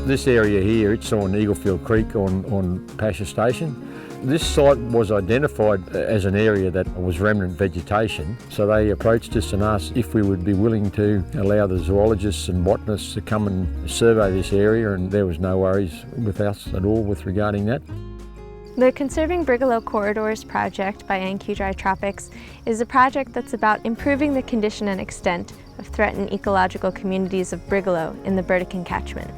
This area here, it's on Eaglefield Creek on Pasha Station. This site was identified as an area that was remnant vegetation, so they approached us and asked if we would be willing to allow the zoologists and botanists to come and survey this area, and there was no worries with us at all with regarding that. The Conserving Brigalow Corridors project by NQ Tropics is a project that's about improving the condition and extent of threatened ecological communities of brigalow in the Burdekin catchment.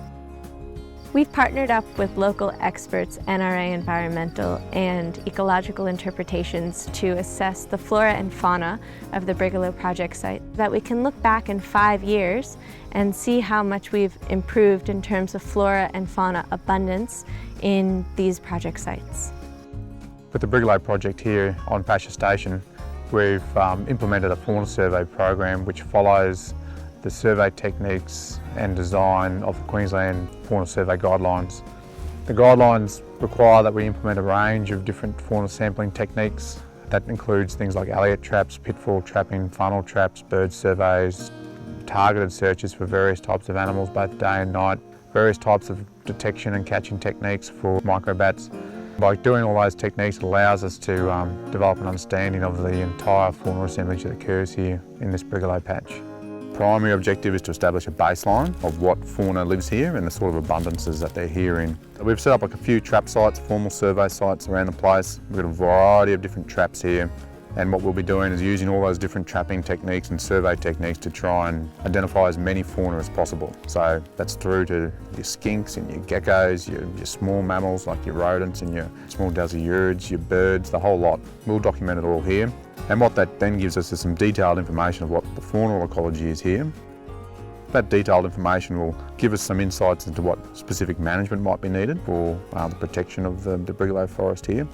We've partnered up with local experts, NRA Environmental and Ecological Interpretations, to assess the flora and fauna of the Brigalow project site, so that we can look back in 5 years and see how much we've improved in terms of flora and fauna abundance in these project sites. With the Brigalow project here on Pasha Station, we've implemented a fauna survey program which follows the survey techniques and design of the Queensland Fauna Survey Guidelines. The guidelines require that we implement a range of different fauna sampling techniques. That includes things like Elliott traps, pitfall trapping, funnel traps, bird surveys, targeted searches for various types of animals both day and night, various types of detection and catching techniques for microbats. By doing all those techniques, it allows us to develop an understanding of the entire fauna assemblage that occurs here in this Brigalow patch. Primary objective is to establish a baseline of what fauna lives here and the sort of abundances that they're here in. We've set up like a few trap sites, formal survey sites around the place. We've got a variety of different traps here, and what we'll be doing is using all those different trapping techniques and survey techniques to try and identify as many fauna as possible. So that's through to your skinks and your geckos, your small mammals like your rodents and your small dasyurids, your birds, the whole lot. We'll document it all here. And what that then gives us is some detailed information of what the faunal ecology is here. That detailed information will give us some insights into what specific management might be needed for the protection of the Brigalow forest here.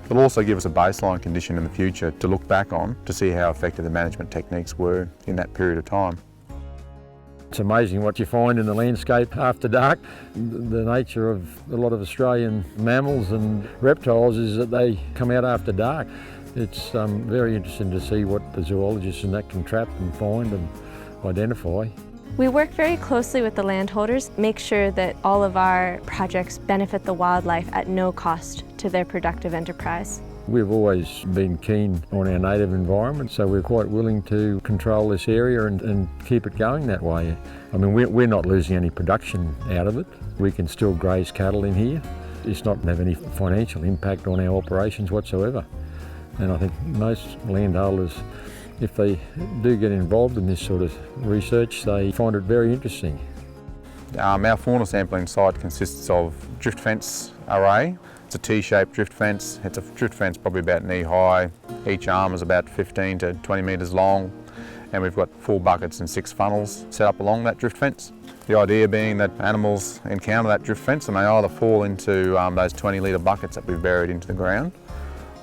It'll also give us a baseline condition in the future to look back on to see how effective the management techniques were in that period of time. It's amazing what you find in the landscape after dark. The nature of a lot of Australian mammals and reptiles is that they come out after dark. It's very interesting to see what the zoologists and that can trap and find and identify. We work very closely with the landholders, make sure that all of our projects benefit the wildlife at no cost to their productive enterprise. We've always been keen on our native environment, so we're quite willing to control this area and keep it going that way. I mean, we're not losing any production out of it. We can still graze cattle in here. It's not have any financial impact on our operations whatsoever. And I think most landholders, if they do get involved in this sort of research, they find it very interesting. Our fauna sampling site consists of drift fence array. It's a T-shaped drift fence. It's a drift fence probably about knee high. Each arm is about 15 to 20 metres long, and we've got 4 buckets and 6 funnels set up along that drift fence. The idea being that animals encounter that drift fence and they either fall into those 20-litre buckets that we've buried into the ground,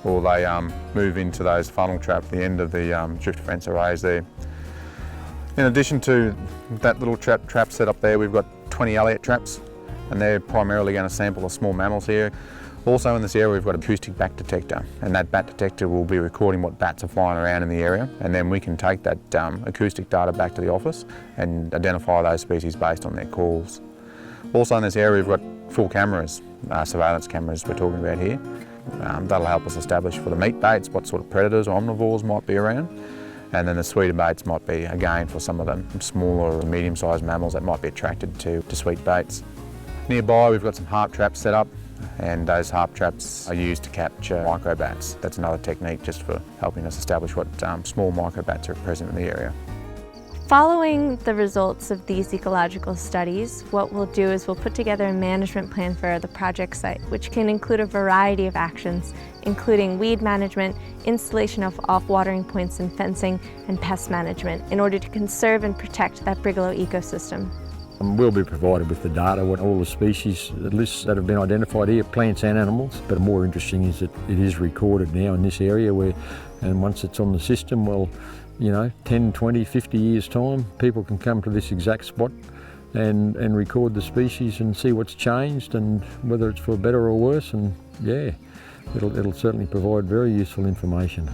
or they move into those funnel traps at the end of the drift fence arrays there. In addition to that little trap set up there, we've got 20 Elliott traps, and they're primarily going to sample the small mammals here. Also in this area we've got an acoustic bat detector, and that bat detector will be recording what bats are flying around in the area, and then we can take that acoustic data back to the office and identify those species based on their calls. Also in this area we've got full cameras, surveillance cameras we're talking about here. That'll help us establish for the meat baits what sort of predators or omnivores might be around, and then the sweeter baits might be again for some of the smaller or medium-sized mammals that might be attracted to sweet baits. Nearby we've got some harp traps set up, and those harp traps are used to capture microbats. That's another technique just for helping us establish what small microbats are present in the area. Following the results of these ecological studies, what we'll do is we'll put together a management plan for the project site, which can include a variety of actions, including weed management, installation of off-watering points and fencing, and pest management, in order to conserve and protect that Brigalow ecosystem. We'll be provided with the data, what all the species lists that have been identified here, plants and animals. But more interesting is that it is recorded now in this area and once it's on the system, well, 10, 20, 50 years time, people can come to this exact spot and record the species and see what's changed and whether it's for better or worse, and yeah, it'll certainly provide very useful information.